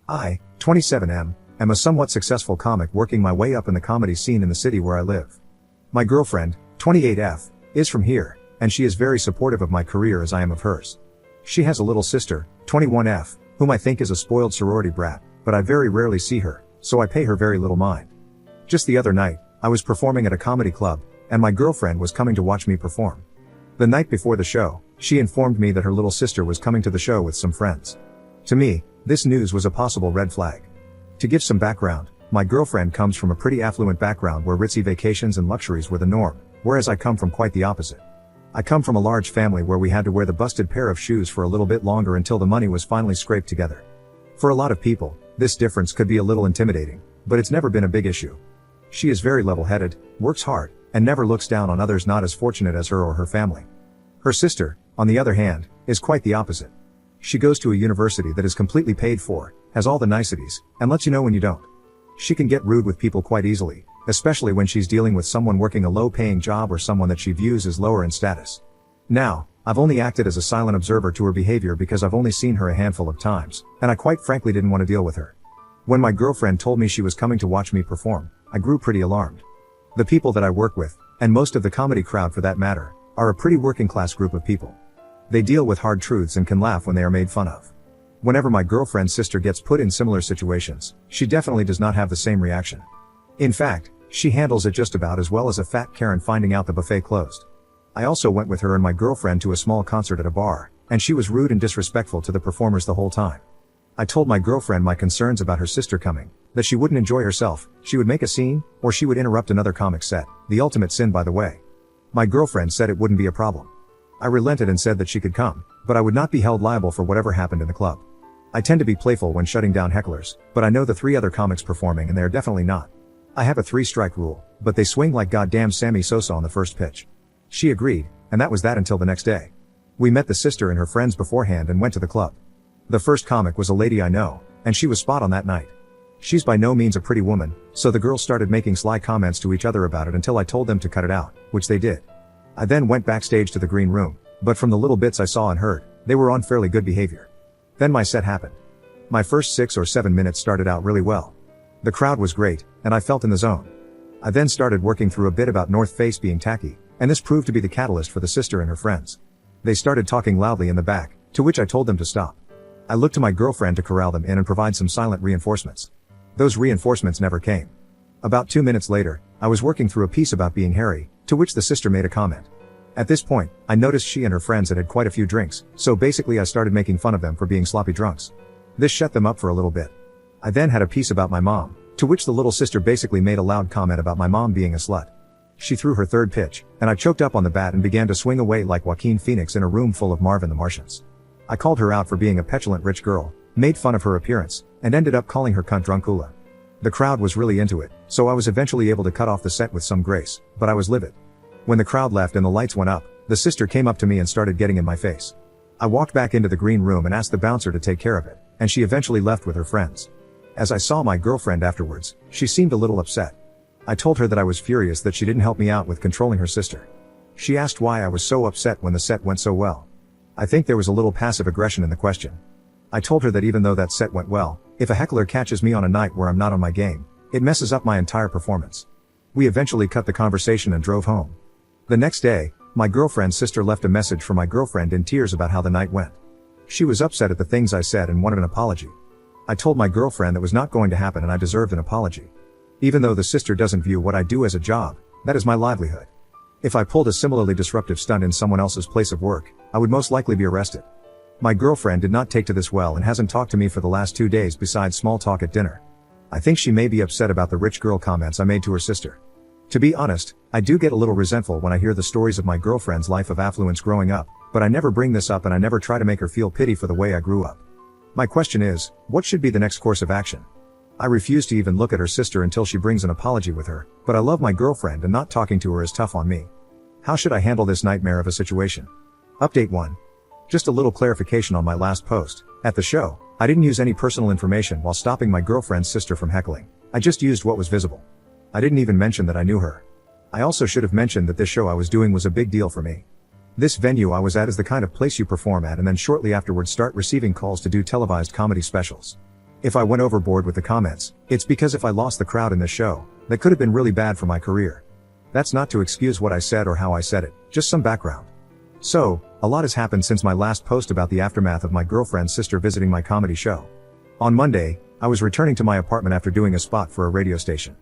I, 27M, am a somewhat successful comic working my way up in the comedy scene in the city where I live. My girlfriend, 28F, is from here, and she is very supportive of my career as I am of hers. She has a little sister, 21F, whom I think is a spoiled sorority brat, but I very rarely see her, so I pay her very little mind. Just the other night, I was performing at a comedy club, and my girlfriend was coming to watch me perform. The night before the show, she informed me that her little sister was coming to the show with some friends. To me, this news was a possible red flag. To give some background, my girlfriend comes from a pretty affluent background where ritzy vacations and luxuries were the norm, whereas I come from quite the opposite. I come from a large family where we had to wear the busted pair of shoes for a little bit longer until the money was finally scraped together. For a lot of people, this difference could be a little intimidating, but it's never been a big issue. She is very level-headed, works hard, and never looks down on others not as fortunate as her or her family. Her sister, on the other hand, is quite the opposite. She goes to a university that is completely paid for, has all the niceties, and lets you know when you don't. She can get rude with people quite easily, especially when she's dealing with someone working a low-paying job or someone that she views as lower in status. Now, I've only acted as a silent observer to her behavior because I've only seen her a handful of times, and I quite frankly didn't want to deal with her. When my girlfriend told me she was coming to watch me perform, I grew pretty alarmed. The people that I work with, and most of the comedy crowd for that matter, are a pretty working-class group of people. They deal with hard truths and can laugh when they are made fun of. Whenever my girlfriend's sister gets put in similar situations, she definitely does not have the same reaction. In fact, she handles it just about as well as a fat Karen finding out the buffet closed. I also went with her and my girlfriend to a small concert at a bar, and she was rude and disrespectful to the performers the whole time. I told my girlfriend my concerns about her sister coming, that she wouldn't enjoy herself, she would make a scene, or she would interrupt another comic's set, the ultimate sin by the way. My girlfriend said it wouldn't be a problem. I relented and said that she could come, but I would not be held liable for whatever happened in the club. I tend to be playful when shutting down hecklers, but I know the 3 other comics performing and they are definitely not. I have a 3-strike rule, but they swing like goddamn Sammy Sosa on the first pitch. She agreed, and that was that until the next day. We met the sister and her friends beforehand and went to the club. The first comic was a lady I know, and she was spot on that night. She's by no means a pretty woman, so the girls started making sly comments to each other about it until I told them to cut it out, which they did. I then went backstage to the green room, but from the little bits I saw and heard, they were on fairly good behavior. Then my set happened. My first 6 or 7 minutes started out really well. The crowd was great, and I felt in the zone. I then started working through a bit about North Face being tacky, and this proved to be the catalyst for the sister and her friends. They started talking loudly in the back, to which I told them to stop. I looked to my girlfriend to corral them in and provide some silent reinforcements. Those reinforcements never came. About 2 minutes later, I was working through a piece about being hairy, to which the sister made a comment. At this point, I noticed she and her friends had quite a few drinks, so basically I started making fun of them for being sloppy drunks. This shut them up for a little bit. I then had a piece about my mom, to which the little sister basically made a loud comment about my mom being a slut. She threw her third pitch, and I choked up on the bat and began to swing away like Joaquin Phoenix in a room full of Marvin the Martians. I called her out for being a petulant rich girl, made fun of her appearance, and ended up calling her cunt drunkula. The crowd was really into it, so I was eventually able to cut off the set with some grace, but I was livid. When the crowd left and the lights went up, the sister came up to me and started getting in my face. I walked back into the green room and asked the bouncer to take care of it, and she eventually left with her friends. As I saw my girlfriend afterwards, she seemed a little upset. I told her that I was furious that she didn't help me out with controlling her sister. She asked why I was so upset when the set went so well. I think there was a little passive aggression in the question. I told her that even though that set went well, if a heckler catches me on a night where I'm not on my game, it messes up my entire performance. We eventually cut the conversation and drove home. The next day, my girlfriend's sister left a message for my girlfriend in tears about how the night went. She was upset at the things I said and wanted an apology. I told my girlfriend that was not going to happen and I deserved an apology. Even though the sister doesn't view what I do as a job, that is my livelihood. If I pulled a similarly disruptive stunt in someone else's place of work, I would most likely be arrested. My girlfriend did not take to this well and hasn't talked to me for the last 2 days besides small talk at dinner. I think she may be upset about the rich girl comments I made to her sister. To be honest, I do get a little resentful when I hear the stories of my girlfriend's life of affluence growing up, but I never bring this up and I never try to make her feel pity for the way I grew up. My question is, what should be the next course of action? I refuse to even look at her sister until she brings an apology with her, but I love my girlfriend and not talking to her is tough on me. How should I handle this nightmare of a situation? Update 1. Just a little clarification on my last post. At the show, I didn't use any personal information while stopping my girlfriend's sister from heckling. I just used what was visible. I didn't even mention that I knew her. I also should have mentioned that this show I was doing was a big deal for me. This venue I was at is the kind of place you perform at and then shortly afterwards start receiving calls to do televised comedy specials. If I went overboard with the comments, it's because if I lost the crowd in this show, that could have been really bad for my career. That's not to excuse what I said or how I said it, just some background. So, a lot has happened since my last post about the aftermath of my girlfriend's sister visiting my comedy show. On Monday, I was returning to my apartment after doing a spot for a radio station.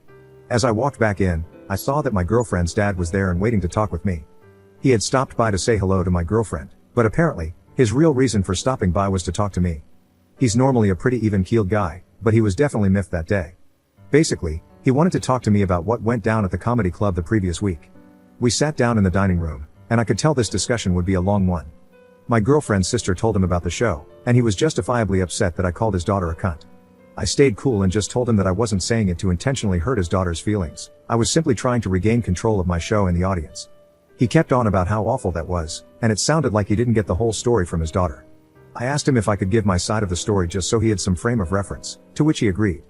As I walked back in, I saw that my girlfriend's dad was there and waiting to talk with me. He had stopped by to say hello to my girlfriend, but apparently, his real reason for stopping by was to talk to me. He's normally a pretty even-keeled guy, but he was definitely miffed that day. Basically, he wanted to talk to me about what went down at the comedy club the previous week. We sat down in the dining room, and I could tell this discussion would be a long one. My girlfriend's sister told him about the show, and he was justifiably upset that I called his daughter a cunt. I stayed cool and just told him that I wasn't saying it to intentionally hurt his daughter's feelings. I was simply trying to regain control of my show and the audience. He kept on about how awful that was, and it sounded like he didn't get the whole story from his daughter. I asked him if I could give my side of the story just so he had some frame of reference, to which he agreed.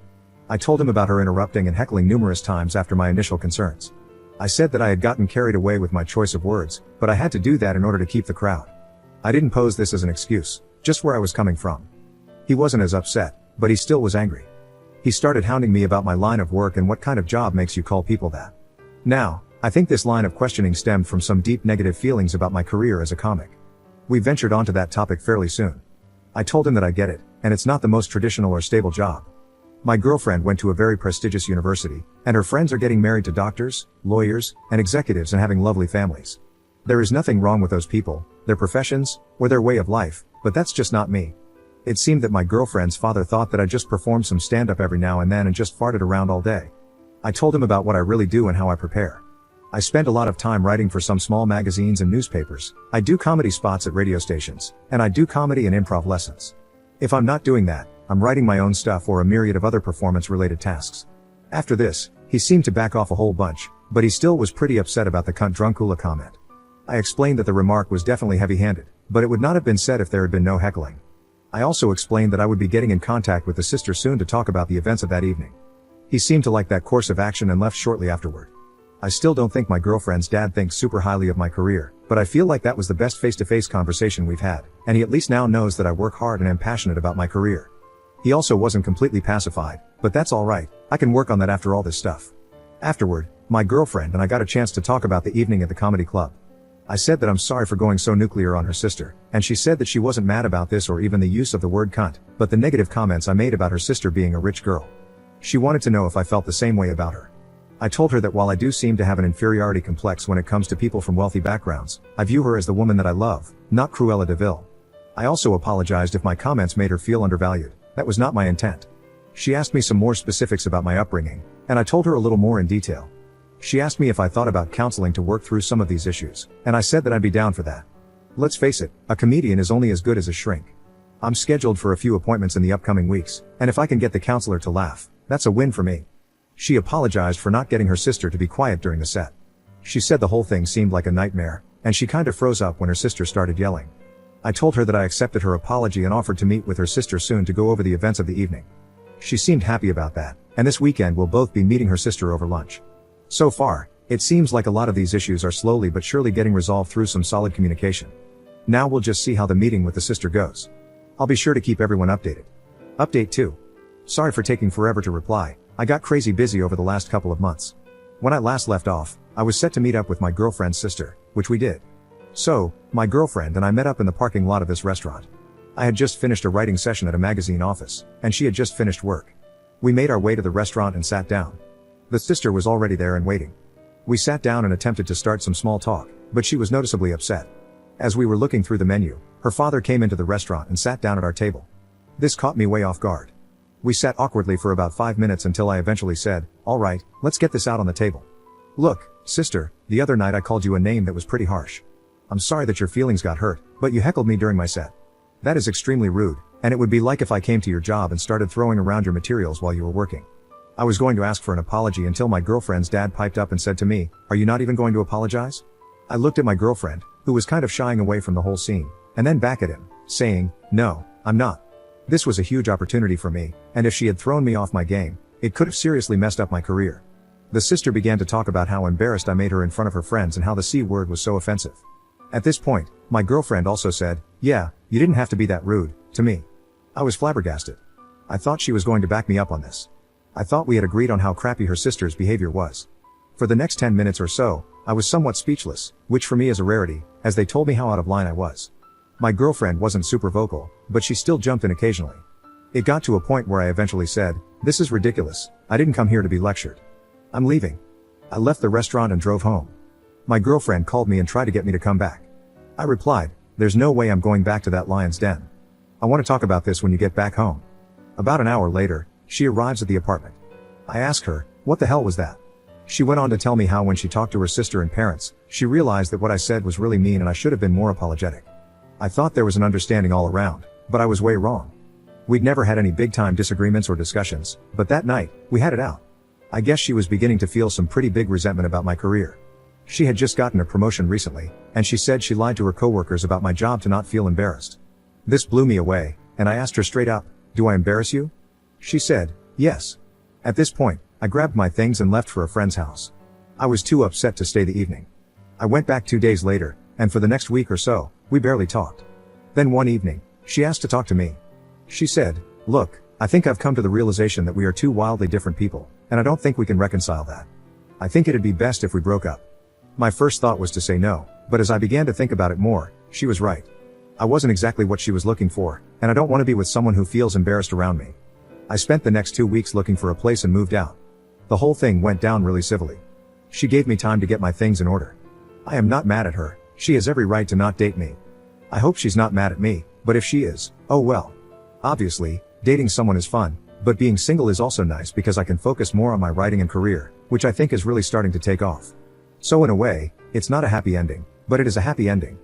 I told him about her interrupting and heckling numerous times after my initial concerns. I said that I had gotten carried away with my choice of words, but I had to do that in order to keep the crowd. I didn't pose this as an excuse, just where I was coming from. He wasn't as upset, but he still was angry. He started hounding me about my line of work and what kind of job makes you call people that. Now, I think this line of questioning stemmed from some deep negative feelings about my career as a comic. We ventured onto that topic fairly soon. I told him that I get it, and it's not the most traditional or stable job. My girlfriend went to a very prestigious university, and her friends are getting married to doctors, lawyers, and executives and having lovely families. There is nothing wrong with those people, their professions, or their way of life, but that's just not me. It seemed that my girlfriend's father thought that I just performed some stand-up every now and then and just farted around all day. I told him about what I really do and how I prepare. I spend a lot of time writing for some small magazines and newspapers. I do comedy spots at radio stations, and I do comedy and improv lessons. If I'm not doing that, I'm writing my own stuff or a myriad of other performance-related tasks. After this, he seemed to back off a whole bunch, but he still was pretty upset about the cunt drunkula comment. I explained that the remark was definitely heavy-handed, but it would not have been said if there had been no heckling. I also explained that I would be getting in contact with the sister soon to talk about the events of that evening. He seemed to like that course of action and left shortly afterward. I still don't think my girlfriend's dad thinks super highly of my career, but I feel like that was the best face-to-face conversation we've had, and he at least now knows that I work hard and am passionate about my career. He also wasn't completely pacified, but that's alright, I can work on that after all this stuff. Afterward, my girlfriend and I got a chance to talk about the evening at the comedy club. I said that I'm sorry for going so nuclear on her sister, and she said that she wasn't mad about this or even the use of the word cunt, but the negative comments I made about her sister being a rich girl. She wanted to know if I felt the same way about her. I told her that while I do seem to have an inferiority complex when it comes to people from wealthy backgrounds, I view her as the woman that I love, not Cruella de Vil. I also apologized if my comments made her feel undervalued. That was not my intent. She asked me some more specifics about my upbringing, and I told her a little more in detail. She asked me if I thought about counseling to work through some of these issues, and I said that I'd be down for that. Let's face it, a comedian is only as good as a shrink. I'm scheduled for a few appointments in the upcoming weeks, and if I can get the counselor to laugh, that's a win for me. She apologized for not getting her sister to be quiet during the set. She said the whole thing seemed like a nightmare, and she kinda froze up when her sister started yelling. I told her that I accepted her apology and offered to meet with her sister soon to go over the events of the evening. She seemed happy about that, and this weekend we'll both be meeting her sister over lunch. So far, it seems like a lot of these issues are slowly but surely getting resolved through some solid communication. Now we'll just see how the meeting with the sister goes. I'll be sure to keep everyone updated. Update 2. Sorry for taking forever to reply. I got crazy busy over the last couple of months. When I last left off, I was set to meet up with my girlfriend's sister, which we did. So, my girlfriend and I met up in the parking lot of this restaurant. I had just finished a writing session at a magazine office, and she had just finished work. We made our way to the restaurant and sat down. The sister was already there and waiting. We sat down and attempted to start some small talk, but she was noticeably upset. As we were looking through the menu, her father came into the restaurant and sat down at our table. This caught me way off guard. We sat awkwardly for about 5 minutes until I eventually said, "Alright, let's get this out on the table. Look, sister, the other night I called you a name that was pretty harsh. I'm sorry that your feelings got hurt, but you heckled me during my set. That is extremely rude, and it would be like if I came to your job and started throwing around your materials while you were working." I was going to ask for an apology until my girlfriend's dad piped up and said to me, "Are you not even going to apologize?" I looked at my girlfriend, who was kind of shying away from the whole scene, and then back at him, saying, "No, I'm not." This was a huge opportunity for me, and if she had thrown me off my game, it could have seriously messed up my career. The sister began to talk about how embarrassed I made her in front of her friends and how the C word was so offensive. At this point, my girlfriend also said, "Yeah, you didn't have to be that rude, to me." I was flabbergasted. I thought she was going to back me up on this. I thought we had agreed on how crappy her sister's behavior was. For the next 10 minutes or so, I was somewhat speechless, which for me is a rarity, as they told me how out of line I was. My girlfriend wasn't super vocal, but she still jumped in occasionally. It got to a point where I eventually said, "This is ridiculous, I didn't come here to be lectured. I'm leaving." I left the restaurant and drove home. My girlfriend called me and tried to get me to come back. I replied, "There's no way I'm going back to that lion's den. I want to talk about this when you get back home." About an hour later, she arrives at the apartment. I ask her, "What the hell was that?" She went on to tell me how when she talked to her sister and parents, she realized that what I said was really mean and I should have been more apologetic. I thought there was an understanding all around, but I was way wrong. We'd never had any big-time disagreements or discussions, but that night, we had it out. I guess she was beginning to feel some pretty big resentment about my career. She had just gotten a promotion recently, and she said she lied to her coworkers about my job to not feel embarrassed. This blew me away, and I asked her straight up, "Do I embarrass you?" She said, "Yes." At this point, I grabbed my things and left for a friend's house. I was too upset to stay the evening. I went back 2 days later, and for the next week or so, we barely talked. Then one evening, she asked to talk to me. She said, "Look, I think I've come to the realization that we are two wildly different people, and I don't think we can reconcile that. I think it'd be best if we broke up." My first thought was to say no, but as I began to think about it more, she was right. I wasn't exactly what she was looking for, and I don't want to be with someone who feels embarrassed around me. I spent the next 2 weeks looking for a place and moved out. The whole thing went down really civilly. She gave me time to get my things in order. I am not mad at her, she has every right to not date me. I hope she's not mad at me, but if she is, oh well. Obviously, dating someone is fun, but being single is also nice because I can focus more on my writing and career, which I think is really starting to take off. So in a way, it's not a happy ending, but it is a happy ending.